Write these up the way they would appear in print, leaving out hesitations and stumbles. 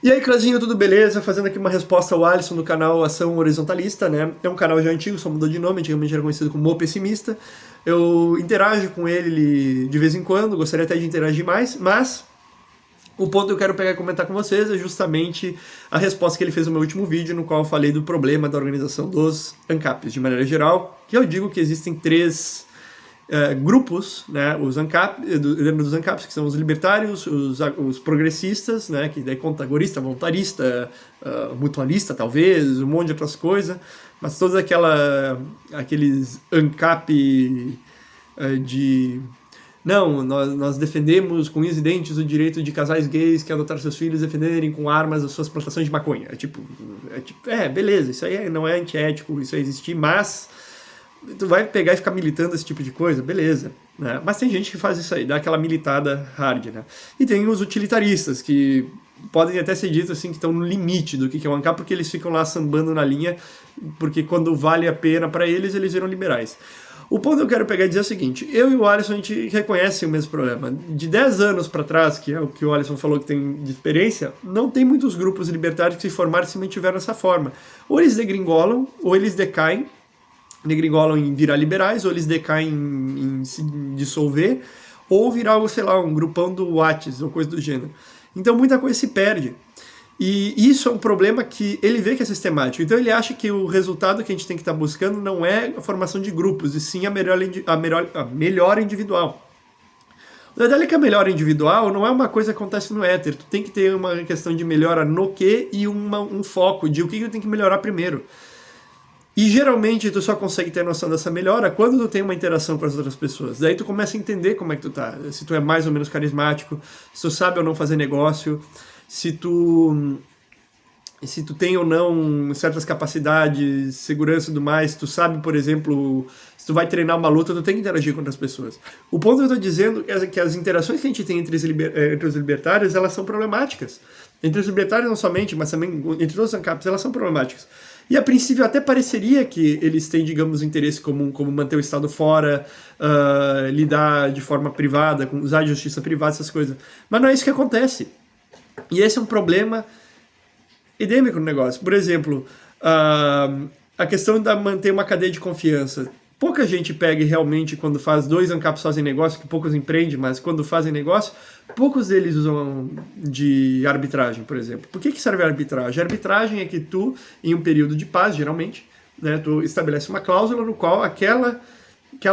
E aí, Crazinho, tudo beleza? Fazendo aqui uma resposta ao Alisson do canal Ação Horizontalista, né? É um canal já antigo, só mudou de nome, antigamente era conhecido como O Pessimista. Eu interajo com ele de vez em quando, gostaria até de interagir mais, mas o ponto que eu quero pegar e comentar com vocês é justamente a resposta que ele fez no meu último vídeo, no qual eu falei do problema da organização dos ANCAPs, de maneira geral, que eu digo que existem três grupos, né, os dos ANCAPs, que são os libertários, os progressistas, né, que daí conta agorista, voluntarista, mutualista talvez, um monte de outras coisas, mas todos aqueles ANCAP de... Não, nós defendemos com unhas e dentes o direito de casais gays que adotaram seus filhos defenderem com armas as suas plantações de maconha. Beleza, isso aí não é antiético, isso aí existir, mas tu vai pegar e ficar militando esse tipo de coisa, beleza, né? Mas tem gente que faz isso aí, dá aquela militada hard, né? E tem os utilitaristas, que podem até ser ditos assim, que estão no limite do que é o ANCAP, porque eles ficam lá sambando na linha, porque quando vale a pena para eles, eles viram liberais. O ponto que eu quero pegar e dizer é o seguinte: eu e o Alisson, a gente reconhece o mesmo problema. De 10 anos para trás, que é o que o Alisson falou que tem de experiência, não tem muitos grupos libertários que se formaram e se mantiveram dessa forma. Ou eles degringolam, ou eles decaem, degringolam em virar liberais, ou eles decaem em se dissolver, ou virar, sei lá, um grupão do Whats, ou coisa do gênero. Então muita coisa se perde. E isso é um problema que ele vê que é sistemático. Então ele acha que o resultado que a gente tem que estar buscando não é a formação de grupos, e sim a melhora individual. O detalhe é que a melhora individual não é uma coisa que acontece no éter. Tu tem que ter uma questão de melhora no quê e um foco de o que tu tem que melhorar primeiro. E geralmente tu só consegue ter noção dessa melhora quando tu tem uma interação com as outras pessoas. Daí tu começa a entender como é que tu tá. Se tu é mais ou menos carismático, se tu sabe ou não fazer negócio, se tu tem ou não certas capacidades, segurança e tudo mais, tu sabe, por exemplo, se tu vai treinar uma luta, tu tem que interagir com outras pessoas. O ponto que eu tô dizendo é que as interações que a gente tem entre os libertários, elas são problemáticas. Entre os libertários não somente, mas também entre todos os ANCAPs, elas são problemáticas. E a princípio até pareceria que eles têm, digamos, interesse comum, como manter o Estado fora, lidar de forma privada, usar a justiça privada, essas coisas. Mas não é isso que acontece. E esse é um problema endêmico no negócio. Por exemplo, a questão de manter uma cadeia de confiança. Pouca gente pega e realmente, quando faz dois ANCAPs fazem negócio, que poucos empreendem, mas quando fazem negócio, poucos deles usam de arbitragem, por exemplo. Por que serve a arbitragem? A arbitragem é que tu, em um período de paz, geralmente, né, tu estabelece uma cláusula no qual aquela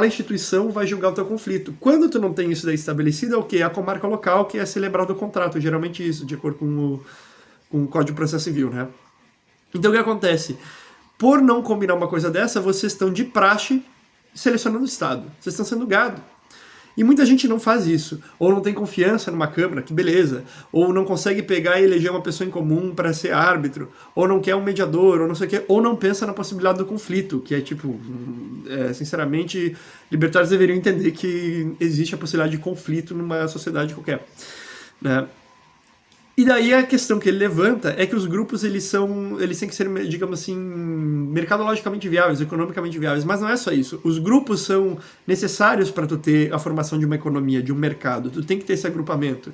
instituição vai julgar o teu conflito. Quando tu não tem isso daí estabelecido, é o quê? A comarca local, que é celebrado o contrato, geralmente isso, de acordo com o Código de Processo Civil, né? Então o que acontece? Por não combinar uma coisa dessa, vocês estão de praxe selecionando o Estado. Vocês estão sendo gado. E muita gente não faz isso, ou não tem confiança numa Câmara, que beleza, ou não consegue pegar e eleger uma pessoa em comum para ser árbitro, ou não quer um mediador, ou não sei o quê, ou não pensa na possibilidade do conflito, que é tipo, sinceramente, libertários deveriam entender que existe a possibilidade de conflito numa sociedade qualquer, né? E daí a questão que ele levanta é que os grupos eles têm que ser, digamos assim, mercadologicamente viáveis, economicamente viáveis, mas não é só isso. Os grupos são necessários para tu ter a formação de uma economia, de um mercado. Tu tem que ter esse agrupamento.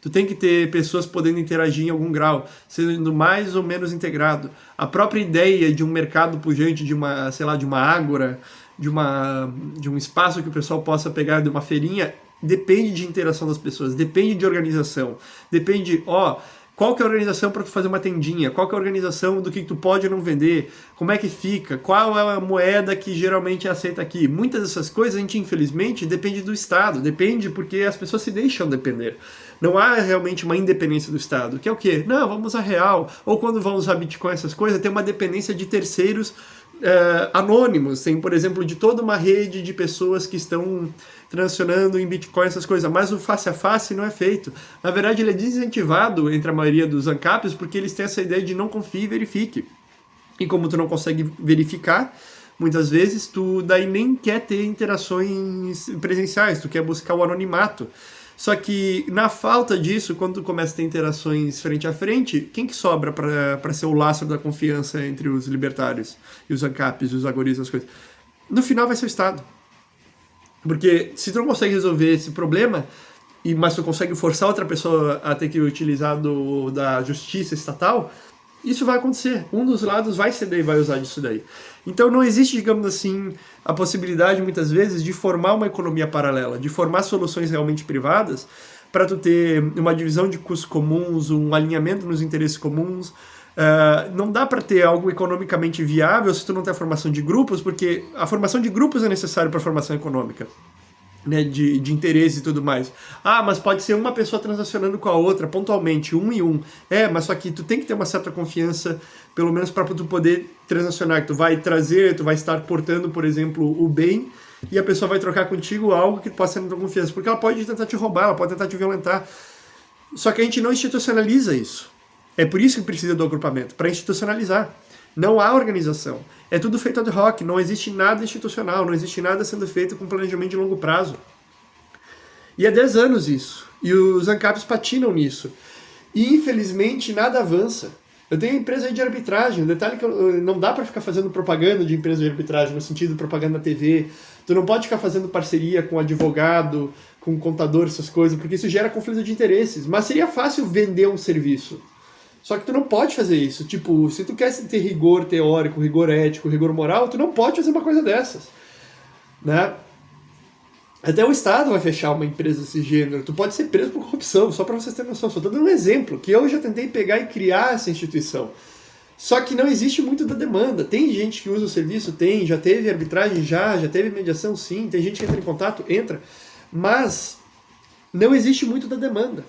Tu tem que ter pessoas podendo interagir em algum grau, sendo mais ou menos integrado. A própria ideia de um mercado pujante, de uma, sei lá, de uma ágora, de um espaço que o pessoal possa pegar de uma feirinha, depende de interação das pessoas, depende de organização, depende, qual que é a organização para tu fazer uma tendinha, qual que é a organização do que tu pode ou não vender, como é que fica, qual é a moeda que geralmente é aceita aqui. Muitas dessas coisas a gente, infelizmente, depende do Estado, depende porque as pessoas se deixam depender. Não há realmente uma independência do Estado, que é o quê? Não, vamos usar real, ou quando vão usar Bitcoin, essas coisas, tem uma dependência de terceiros anônimos, tem, por exemplo, de toda uma rede de pessoas que estão transacionando em Bitcoin, essas coisas, mas o face a face não é feito. Na verdade, ele é desincentivado entre a maioria dos ANCAPs porque eles têm essa ideia de não confie e verifique. E como tu não consegue verificar, muitas vezes tu daí nem quer ter interações presenciais, tu quer buscar o anonimato. Só que na falta disso, quando tu começa a ter interações frente a frente, quem que sobra para ser o lastro da confiança entre os libertários e os ANCAPs, os agoristas, as coisas? No final vai ser o Estado. Porque se tu não consegue resolver esse problema, mas tu consegue forçar outra pessoa a ter que utilizar da justiça estatal, isso vai acontecer. Um dos lados vai ceder e vai usar disso daí. Então não existe, digamos assim, a possibilidade, muitas vezes, de formar uma economia paralela, de formar soluções realmente privadas para tu ter uma divisão de custos comuns, um alinhamento nos interesses comuns. Não dá para ter algo economicamente viável se tu não tem a formação de grupos, porque a formação de grupos é necessária para a formação econômica, né, de interesse e tudo mais. Mas pode ser uma pessoa transacionando com a outra, pontualmente, um e um. Mas só que tu tem que ter uma certa confiança, pelo menos para tu poder transacionar, que tu vai trazer, tu vai estar portando, por exemplo, o bem, e a pessoa vai trocar contigo algo que possa ser de tua confiança, porque ela pode tentar te roubar, ela pode tentar te violentar. Só que a gente não institucionaliza isso. É por isso que precisa do agrupamento, para institucionalizar. Não há organização. É tudo feito ad hoc, não existe nada institucional, não existe nada sendo feito com planejamento de longo prazo. E há 10 anos isso. E os ANCAPs patinam nisso. E infelizmente nada avança. Eu tenho empresa de arbitragem, o detalhe é que não dá para ficar fazendo propaganda de empresa de arbitragem, no sentido de propaganda na TV. Tu não pode ficar fazendo parceria com advogado, com contador, essas coisas, porque isso gera conflito de interesses. Mas seria fácil vender um serviço. Só que tu não pode fazer isso. Tipo, se tu quer ter rigor teórico, rigor ético, rigor moral, tu não pode fazer uma coisa dessas, né? Até o Estado vai fechar uma empresa desse gênero. Tu pode ser preso por corrupção, só para vocês terem noção. Só tô dando um exemplo, que eu já tentei pegar e criar essa instituição. Só que não existe muito da demanda. Tem gente que usa o serviço? Tem. Já teve arbitragem? Já teve mediação? Sim. Tem gente que entra em contato? Entra. Mas não existe muito da demanda.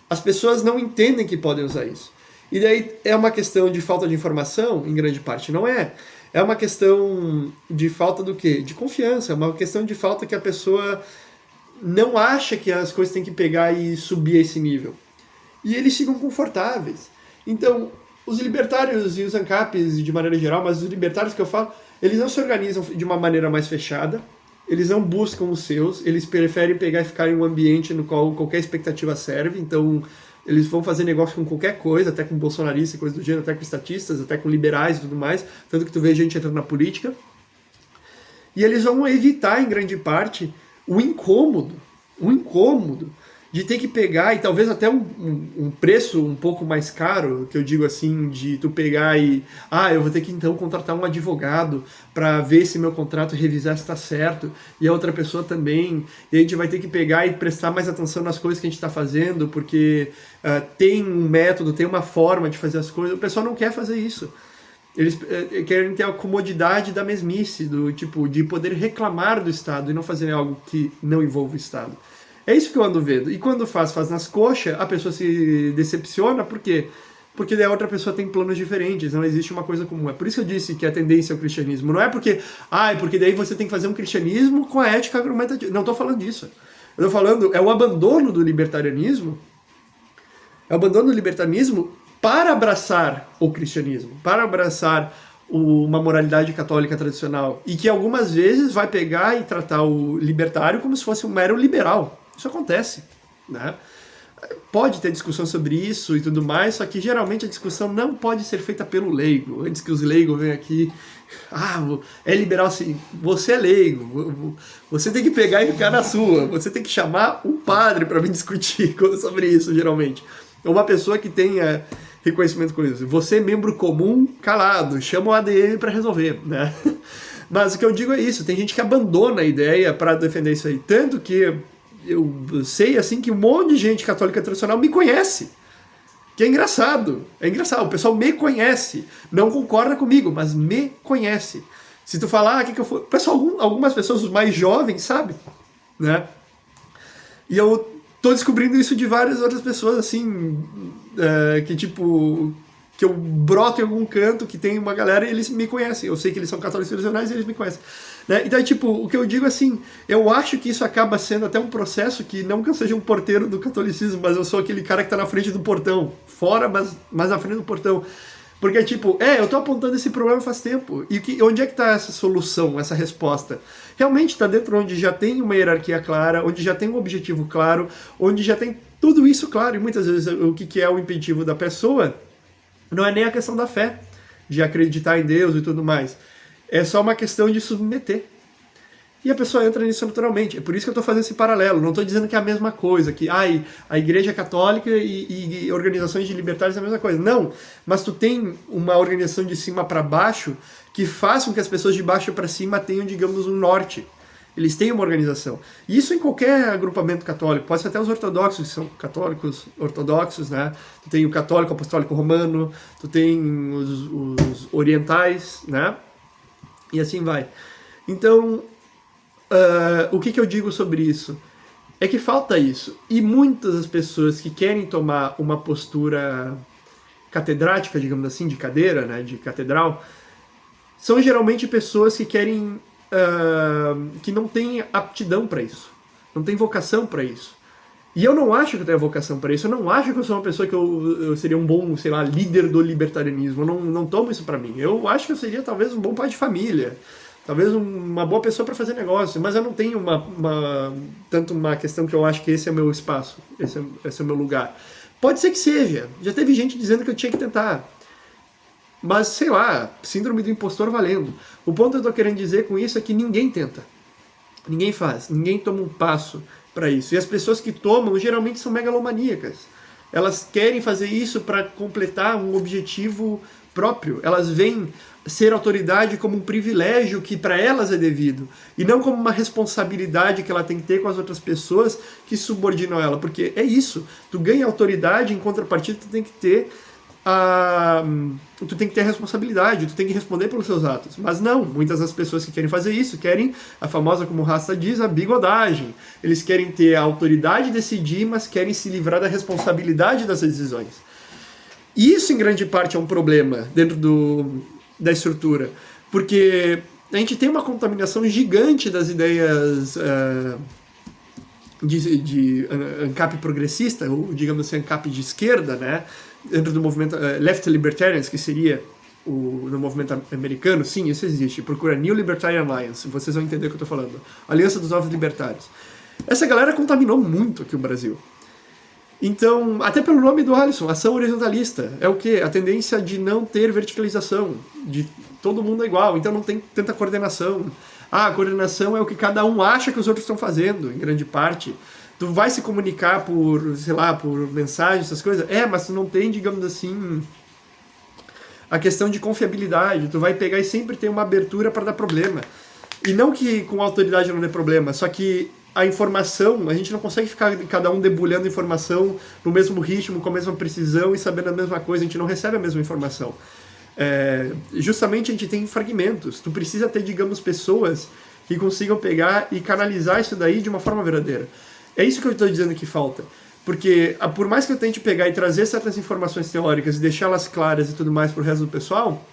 As pessoas não entendem que podem usar isso. E daí é uma questão de falta de informação, em grande parte, não é? É uma questão de falta do quê? De confiança. É uma questão de falta que a pessoa não acha que as coisas têm que pegar e subir a esse nível. E eles ficam confortáveis. Então, os libertários e os ANCAPs, de maneira geral, mas os libertários que eu falo, eles não se organizam de uma maneira mais fechada, eles não buscam os seus, eles preferem pegar e ficar em um ambiente no qual qualquer expectativa serve, então eles vão fazer negócio com qualquer coisa, até com bolsonaristas e coisa do gênero, até com estatistas, até com liberais e tudo mais, tanto que tu vê gente entrando na política. E eles vão evitar, em grande parte, o incômodo de ter que pegar, e talvez até um preço um pouco mais caro, que eu digo assim, de tu pegar e, eu vou ter que então contratar um advogado para ver se meu contrato, revisar se está certo, e a outra pessoa também, e a gente vai ter que pegar e prestar mais atenção nas coisas que a gente está fazendo, porque tem um método, tem uma forma de fazer as coisas. O pessoal não quer fazer isso. Eles querem ter a comodidade da mesmice, do tipo, de poder reclamar do Estado e não fazer algo que não envolva o Estado. É isso que eu ando vendo. E quando faz nas coxas, a pessoa se decepciona. Por quê? Porque daí a outra pessoa tem planos diferentes, não existe uma coisa comum. É por isso que eu disse que a tendência é o cristianismo. Não é porque, porque daí você tem que fazer um cristianismo com a ética argumentativa. Não estou falando disso. Eu estou falando, é o abandono do libertarianismo. É o abandono do libertarianismo para abraçar o cristianismo, para abraçar uma moralidade católica tradicional. E que algumas vezes vai pegar e tratar o libertário como se fosse um mero liberal. Isso acontece, né? Pode ter discussão sobre isso e tudo mais, só que geralmente a discussão não pode ser feita pelo leigo. Antes que os leigos venham aqui, é liberal sim. Você é leigo, você tem que pegar e ficar na sua. Você tem que chamar um padre para vir discutir sobre isso, geralmente. Ou uma pessoa que tenha reconhecimento com isso. Você, membro comum, calado, chama o ADM para resolver, né? Mas o que eu digo é isso, tem gente que abandona a ideia para defender isso aí. Tanto que eu sei, assim, que um monte de gente católica tradicional me conhece. Que é engraçado. É engraçado. O pessoal me conhece. Não concorda comigo, mas me conhece. Se tu falar, que eu for... Pessoal, algumas pessoas, os mais jovens, sabe? Né? E eu tô descobrindo isso de várias outras pessoas, assim, que tipo... que eu broto em algum canto, que tem uma galera e eles me conhecem. Eu sei que eles são católicos tradicionais e eles me conhecem. Né? Então, tipo, o que eu digo assim, eu acho que isso acaba sendo até um processo que não que eu seja um porteiro do catolicismo, mas eu sou aquele cara que tá na frente do portão. Fora, mas na frente do portão. Porque, tipo, eu tô apontando esse problema faz tempo. E onde é que tá essa solução, essa resposta? Realmente tá dentro onde já tem uma hierarquia clara, onde já tem um objetivo claro, onde já tem tudo isso claro. E muitas vezes o que é o impeditivo da pessoa não é nem a questão da fé, de acreditar em Deus e tudo mais. É só uma questão de submeter. e a pessoa entra nisso naturalmente. É por isso que eu estou fazendo esse paralelo. Não estou dizendo que é a mesma coisa, que a Igreja Católica e organizações de libertários é a mesma coisa. Não, mas tu tem uma organização de cima para baixo que faz com que as pessoas de baixo para cima tenham, digamos, um norte. Eles têm uma organização. E isso em qualquer agrupamento católico. Pode ser até os ortodoxos, que são católicos ortodoxos, né? Tu tem o católico apostólico romano, tu tem os orientais, né? E assim vai. Então, o que eu digo sobre isso? É que falta isso. E muitas das pessoas que querem tomar uma postura catedrática, digamos assim, de cadeira, né? De catedral, são geralmente pessoas que querem... que não têm aptidão para isso, não tem vocação para isso. E eu não acho que eu tenho vocação para isso, eu não acho que eu sou uma pessoa que eu seria um bom, sei lá, líder do libertarianismo, eu não tomo isso para mim. Eu acho que eu seria talvez um bom pai de família, talvez uma boa pessoa para fazer negócio, mas eu não tenho tanto uma questão que eu acho que esse é o meu espaço, esse é o meu lugar. Pode ser que seja, já teve gente dizendo que eu tinha que tentar. Mas, sei lá, síndrome do impostor valendo. O ponto que eu tô querendo dizer com isso é que ninguém tenta. Ninguém faz. Ninguém toma um passo para isso. E as pessoas que tomam, geralmente são megalomaníacas. Elas querem fazer isso para completar um objetivo próprio. Elas veem ser autoridade como um privilégio que para elas é devido. E não como uma responsabilidade que ela tem que ter com as outras pessoas que subordinam ela. Porque é isso. Tu ganha autoridade, em contrapartida tu tem que ter tu tem que ter responsabilidade, tu tem que responder pelos seus atos. Mas não, muitas das pessoas que querem fazer isso querem a famosa, como o Rasta diz, a bigodagem. Eles querem ter a autoridade de decidir, mas querem se livrar da responsabilidade dessas decisões. E isso, em grande parte, é um problema dentro da estrutura, porque a gente tem uma contaminação gigante das ideias de ANCAP progressista, ou digamos assim, ANCAP de esquerda, né? Dentro do movimento Left Libertarians, que seria no movimento americano. Sim, isso existe. Procura New Libertarian Alliance, vocês vão entender o que eu estou falando. Aliança dos Novos Libertários. Essa galera contaminou muito aqui o Brasil. Então, até pelo nome do Alisson, ação horizontalista. É o quê? A tendência de não ter verticalização, de todo mundo é igual, então não tem tanta coordenação. A coordenação é o que cada um acha que os outros estão fazendo, em grande parte. Tu vai se comunicar por, sei lá, por mensagem, essas coisas? Mas tu não tem, digamos assim, a questão de confiabilidade. Tu vai pegar e sempre tem uma abertura para dar problema. E não que com autoridade não dê problema, só que a informação, a gente não consegue ficar cada um debulhando informação no mesmo ritmo, com a mesma precisão e sabendo a mesma coisa, a gente não recebe a mesma informação. Justamente a gente tem fragmentos. Tu precisa ter, digamos, pessoas que consigam pegar e canalizar isso daí de uma forma verdadeira. É isso que eu estou dizendo que falta. Porque, por mais que eu tente pegar e trazer certas informações teóricas e deixá-las claras e tudo mais para o resto do pessoal,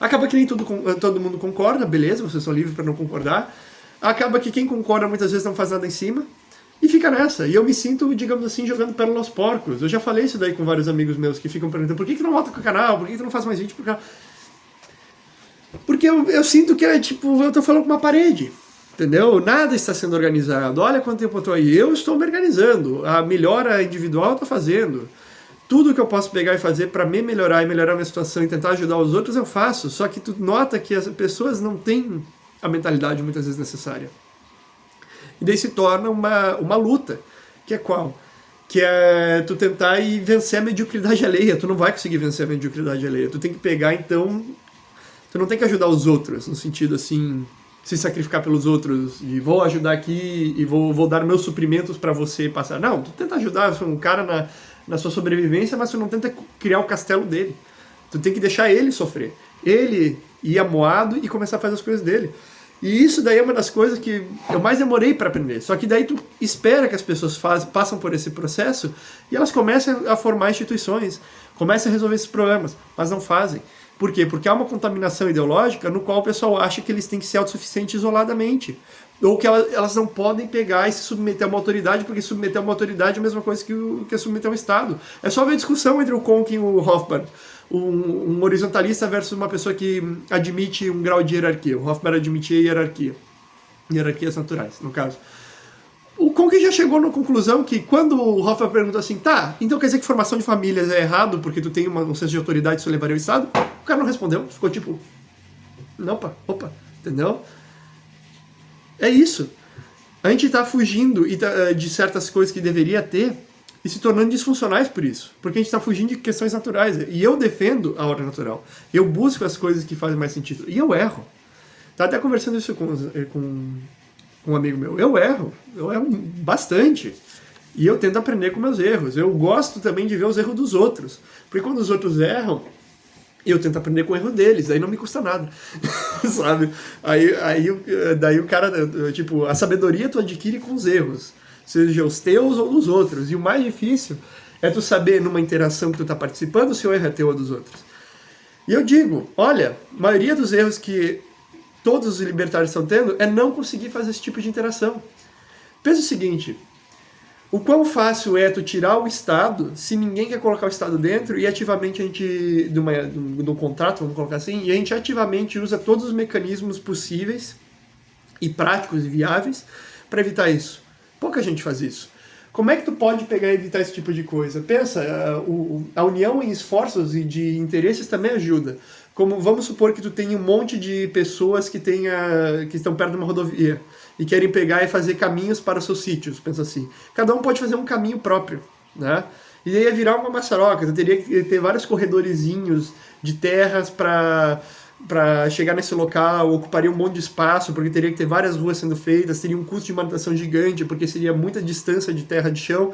acaba que nem todo mundo concorda, beleza, vocês são livres para não concordar. Acaba que quem concorda muitas vezes não faz nada em cima e fica nessa. E eu me sinto, digamos assim, jogando pérola aos porcos. Eu já falei isso daí com vários amigos meus que ficam perguntando: por que não volta com o canal? Por que tu não faz mais vídeo pro canal? Porque eu sinto que é tipo, eu tô falando com uma parede. Entendeu? Nada está sendo organizado. Olha quanto tempo eu estou aí. Eu estou me organizando. A melhora individual eu estou fazendo. Tudo que eu posso pegar e fazer para me melhorar e melhorar a minha situação e tentar ajudar os outros, eu faço. Só que tu nota que as pessoas não têm a mentalidade muitas vezes necessária. E daí se torna uma luta. Que é qual? Que é tu tentar ir vencer a mediocridade alheia. Tu não vai conseguir vencer a mediocridade alheia. Tu tem que pegar, então... Tu não tem que ajudar os outros, no sentido assim... se sacrificar pelos outros, e vou ajudar aqui e vou dar meus suprimentos para você passar. Não, tu tenta ajudar um cara na sua sobrevivência, mas tu não tenta criar o castelo dele. Tu tem que deixar ele sofrer. Ele ir amoado e começar a fazer as coisas dele. E isso daí é uma das coisas que eu mais demorei para aprender. Só que daí tu espera que as pessoas passam por esse processo e elas comecem a formar instituições, comecem a resolver esses problemas, mas não fazem. Por quê? Porque há uma contaminação ideológica no qual o pessoal acha que eles têm que ser autossuficientes isoladamente. Ou que elas não podem pegar e se submeter a uma autoridade, porque submeter a uma autoridade é a mesma coisa que submeter a um Estado. É só ver a discussão entre o Conk e o Hofbard. Um horizontalista versus uma pessoa que admite um grau de hierarquia. O Hofbard admitia hierarquia. Hierarquias naturais, no caso. O Conk já chegou na conclusão que quando o Hofbard perguntou assim, tá, então quer dizer que formação de famílias é errado porque tu tem um senso de autoridade, isso levaria ao Estado? O cara não respondeu, ficou tipo, não, opa, entendeu? É isso. A gente está fugindo de certas coisas que deveria ter e se tornando disfuncionais por isso. Porque a gente está fugindo de questões naturais. E eu defendo a ordem natural. Eu busco as coisas que fazem mais sentido. E eu erro. Tá até conversando isso com um amigo meu. Eu erro bastante. E eu tento aprender com meus erros. Eu gosto também de ver os erros dos outros. Porque quando os outros erram, eu tento aprender com o erro deles, aí não me custa nada, sabe? Daí o cara, tipo, a sabedoria tu adquire com os erros, seja os teus ou dos outros. E o mais difícil é tu saber, numa interação que tu tá participando, se o erro é teu ou dos outros. E eu digo, olha, a maioria dos erros que todos os libertários estão tendo é não conseguir fazer esse tipo de interação. Pensa o seguinte... O quão fácil é tu tirar o Estado se ninguém quer colocar o Estado dentro e ativamente a gente, do contrato, vamos colocar assim, e a gente ativamente usa todos os mecanismos possíveis e práticos e viáveis para evitar isso. Pouca gente faz isso. Como é que tu pode pegar e evitar esse tipo de coisa? Pensa, a união em esforços e de interesses também ajuda. Como vamos supor que tu tem um monte de pessoas que estão perto de uma rodovia e querem pegar e fazer caminhos para os seus sítios, pensa assim. Cada um pode fazer um caminho próprio, né? E aí ia virar uma maçaroca, tu teria que ter vários corredorzinhos de terras para chegar nesse local, ocuparia um monte de espaço, porque teria que ter várias ruas sendo feitas, teria um custo de manutenção gigante, porque seria muita distância de terra de chão.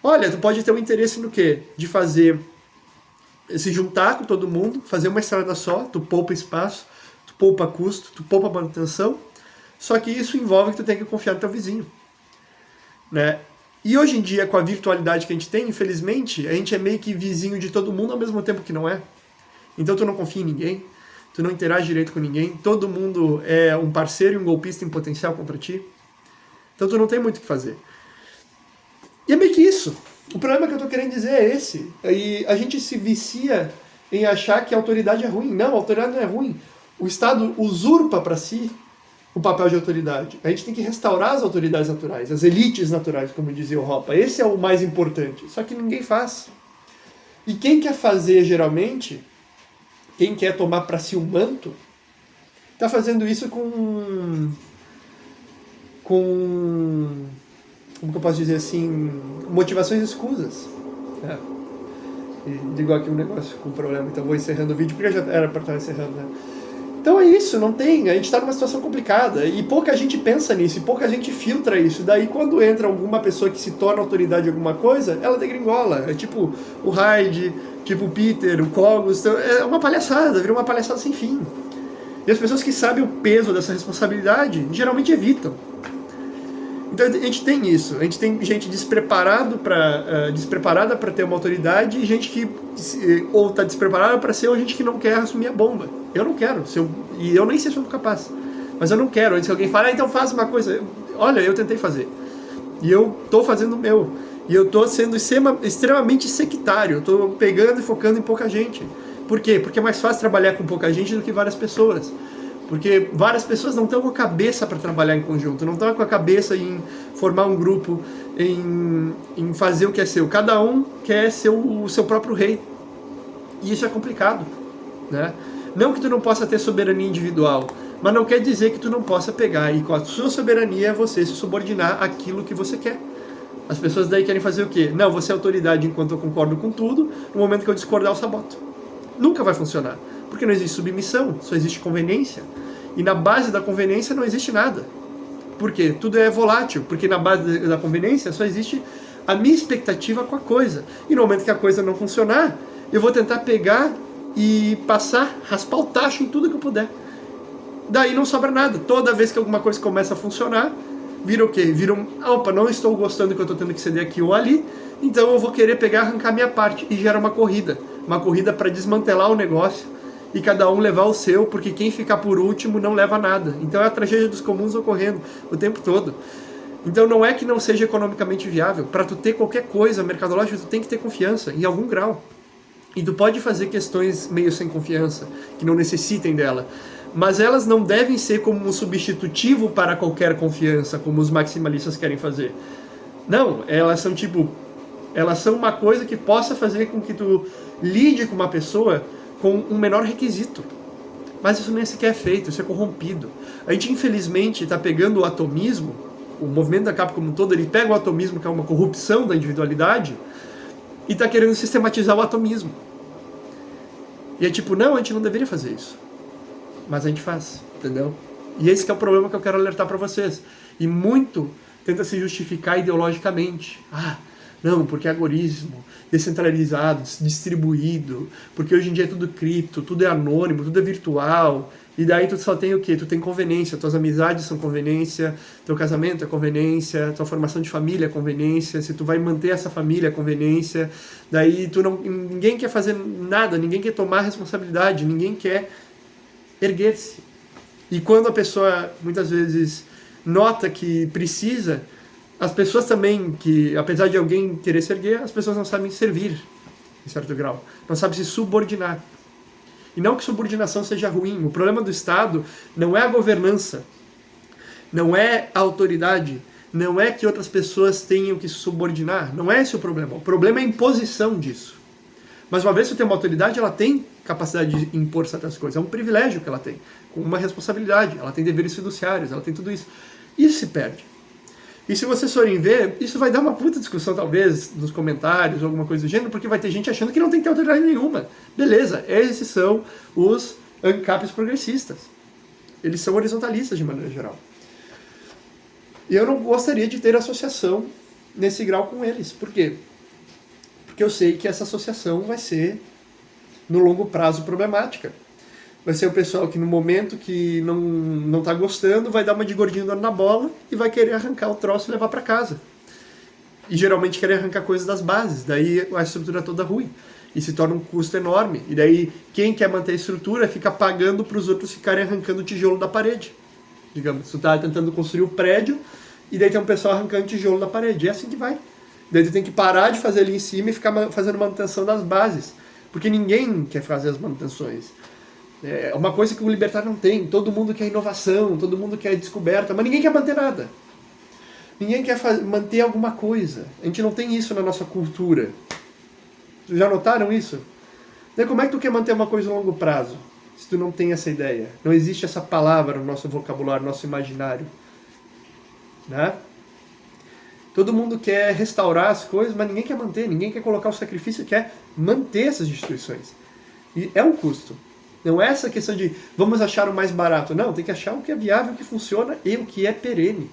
Olha, tu pode ter um interesse no quê? De fazer, se juntar com todo mundo, fazer uma estrada só, tu poupa espaço, tu poupa custo, tu poupa manutenção, só que isso envolve que tu tem que confiar no teu vizinho, né? E hoje em dia, com a virtualidade que a gente tem, infelizmente, a gente é meio que vizinho de todo mundo ao mesmo tempo que não é. Então tu não confia em ninguém, tu não interage direito com ninguém, todo mundo é um parceiro e um golpista em potencial contra ti. Então tu não tem muito o que fazer. E é meio que isso. O problema que eu tô querendo dizer é esse. E a gente se vicia em achar que a autoridade é ruim. Não, a autoridade não é ruim. O Estado usurpa para si o papel de autoridade. A gente tem que restaurar as autoridades naturais, as elites naturais, como dizia o Hoppe. Esse é o mais importante. Só que ninguém faz. E quem quer fazer, geralmente, quem quer tomar para si um manto, está fazendo isso com... Como que eu posso dizer assim? Motivações escusas. E digo aqui um negócio com problema, então vou encerrando o vídeo, porque já era para estar encerrando, né? Então é isso, não tem, a gente está numa situação complicada e pouca gente pensa nisso, e pouca gente filtra isso. Daí quando entra alguma pessoa que se torna autoridade em alguma coisa, ela degringola. É tipo o Hyde, tipo o Peter, o Cogos, é uma palhaçada, vira uma palhaçada sem fim. E as pessoas que sabem o peso dessa responsabilidade geralmente evitam. Então a gente tem isso, a gente tem gente despreparada para ter uma autoridade e gente que ou está despreparada para ser ou gente que não quer assumir a bomba. Eu não quero, e eu nem sei se eu sou capaz, mas eu não quero. Antes que alguém fale, então faz uma coisa. Olha, eu tentei fazer, e eu estou fazendo o meu, e eu estou sendo extremamente sectário, estou pegando e focando em pouca gente. Por quê? Porque é mais fácil trabalhar com pouca gente do que várias pessoas. Porque várias pessoas não estão com a cabeça para trabalhar em conjunto, não estão com a cabeça em formar um grupo, em fazer o que é seu. Cada um quer ser o seu próprio rei. E isso é complicado, né? Não que tu não possa ter soberania individual, mas não quer dizer que tu não possa pegar e com a sua soberania você se subordinar àquilo que você quer. As pessoas daí querem fazer o quê? Não, você é autoridade enquanto eu concordo com tudo, no momento que eu discordar eu saboto. Nunca vai funcionar. Porque não existe submissão, só existe conveniência. E na base da conveniência não existe nada. Por quê? Tudo é volátil, porque na base da conveniência só existe a minha expectativa com a coisa. E no momento que a coisa não funcionar, eu vou tentar pegar e raspar o tacho em tudo que eu puder. Daí não sobra nada. Toda vez que alguma coisa começa a funcionar, vira o quê? Vira opa, não estou gostando que eu estou tendo que ceder aqui ou ali, então eu vou querer pegar e arrancar minha parte. E gera uma corrida para desmantelar o negócio, e cada um levar o seu, porque quem ficar por último não leva nada. Então é a tragédia dos comuns ocorrendo o tempo todo. Então não é que não seja economicamente viável. Para tu ter qualquer coisa mercadológica, tu tem que ter confiança, em algum grau. E tu pode fazer questões meio sem confiança, que não necessitem dela. Mas elas não devem ser como um substitutivo para qualquer confiança, como os maximalistas querem fazer. Não, elas são uma coisa que possa fazer com que tu lide com uma pessoa com um menor requisito. Mas isso nem sequer é feito, isso é corrompido. A gente, infelizmente, está pegando o atomismo, o movimento da Capcom como um todo, ele pega o atomismo, que é uma corrupção da individualidade, e está querendo sistematizar o atomismo. E é tipo, não, a gente não deveria fazer isso. Mas a gente faz, entendeu? E esse que é o problema que eu quero alertar para vocês. E muito tenta se justificar ideologicamente. Ah, não, porque é algoritmo, descentralizado, distribuído, porque hoje em dia é tudo cripto, tudo é anônimo, tudo é virtual, e daí tu só tem o quê? Tu tem conveniência, tuas amizades são conveniência, teu casamento é conveniência, tua formação de família é conveniência, se tu vai manter essa família é conveniência, daí ninguém quer fazer nada, ninguém quer tomar responsabilidade, ninguém quer erguer-se. E quando a pessoa, muitas vezes, nota que precisa, as pessoas também, que apesar de alguém querer se erguer, as pessoas não sabem servir, em certo grau. Não sabem se subordinar. E não que subordinação seja ruim. O problema do Estado não é a governança, não é a autoridade, não é que outras pessoas tenham que se subordinar. Não é esse o problema. O problema é a imposição disso. Mas uma vez que você tem uma autoridade, ela tem capacidade de impor certas coisas. É um privilégio que ela tem, com uma responsabilidade. Ela tem deveres fiduciários, ela tem tudo isso. Isso se perde. E se vocês forem ver, isso vai dar uma puta discussão, talvez, nos comentários, ou alguma coisa do gênero, porque vai ter gente achando que não tem que ter autoridade nenhuma. Beleza, esses são os ANCAPs progressistas. Eles são horizontalistas, de maneira geral. E eu não gostaria de ter associação nesse grau com eles. Por quê? Porque eu sei que essa associação vai ser, no longo prazo, problemática. Vai ser o pessoal que no momento que não tá gostando, vai dar uma de gordinho dando na bola e vai querer arrancar o troço e levar para casa. E geralmente querer arrancar coisas das bases, daí a estrutura toda ruim. E se torna um custo enorme. E daí quem quer manter a estrutura fica pagando para os outros ficarem arrancando o tijolo da parede. Digamos, tu tá tentando construir o prédio e daí tem um pessoal arrancando tijolo da parede. É assim que vai. Daí tu tem que parar de fazer ali em cima e ficar fazendo manutenção das bases. Porque ninguém quer fazer as manutenções. É uma coisa que o libertário não tem. Todo mundo quer inovação, todo mundo quer descoberta, mas ninguém quer manter nada. Ninguém quer manter alguma coisa. A gente não tem isso na nossa cultura. Vocês já notaram isso? Daí como é que tu quer manter uma coisa a longo prazo? Se tu não tem essa ideia. Não existe essa palavra no nosso vocabulário, no nosso imaginário. Né? Todo mundo quer restaurar as coisas, mas ninguém quer manter. Ninguém quer colocar o sacrifício, quer manter essas instituições. E é um custo. Não é essa questão de vamos achar o mais barato. Não, tem que achar o que é viável, o que funciona e o que é perene.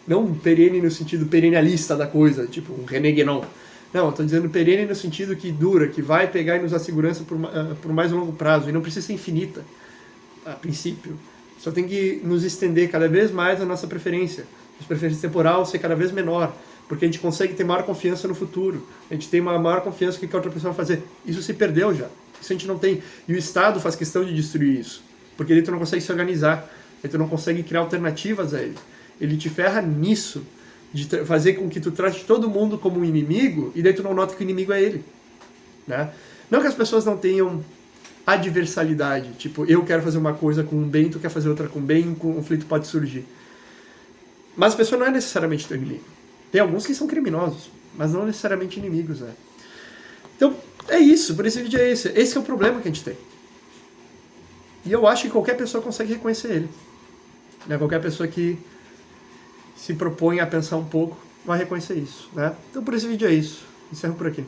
Não perene no sentido perennialista da coisa, tipo um René Guénon. Não, eu estou dizendo perene no sentido que dura, que vai pegar e nos dar segurança por mais longo prazo. E não precisa ser infinita, a princípio. Só tem que nos estender cada vez mais a nossa preferência. A preferência temporal ser cada vez menor. Porque a gente consegue ter maior confiança no futuro. A gente tem uma maior confiança no que a outra pessoa vai fazer. Isso se perdeu já. Isso a gente não tem. E o Estado faz questão de destruir isso. Porque ele tu não consegue se organizar. Ele tu não consegue criar alternativas a ele. Ele te ferra nisso. De fazer com que tu trate todo mundo como um inimigo e daí tu não nota que o inimigo é ele. Né? Não que as pessoas não tenham adversalidade. Tipo, eu quero fazer uma coisa com um bem, tu quer fazer outra com bem, um conflito pode surgir. Mas a pessoa não é necessariamente teu inimigo. Tem alguns que são criminosos, mas não necessariamente inimigos, né? Então, é isso, por esse vídeo é esse. Esse é o problema que a gente tem. E eu acho que qualquer pessoa consegue reconhecer ele. Né? Qualquer pessoa que se propõe a pensar um pouco vai reconhecer isso. Né? Então, por esse vídeo é isso. Encerro por aqui.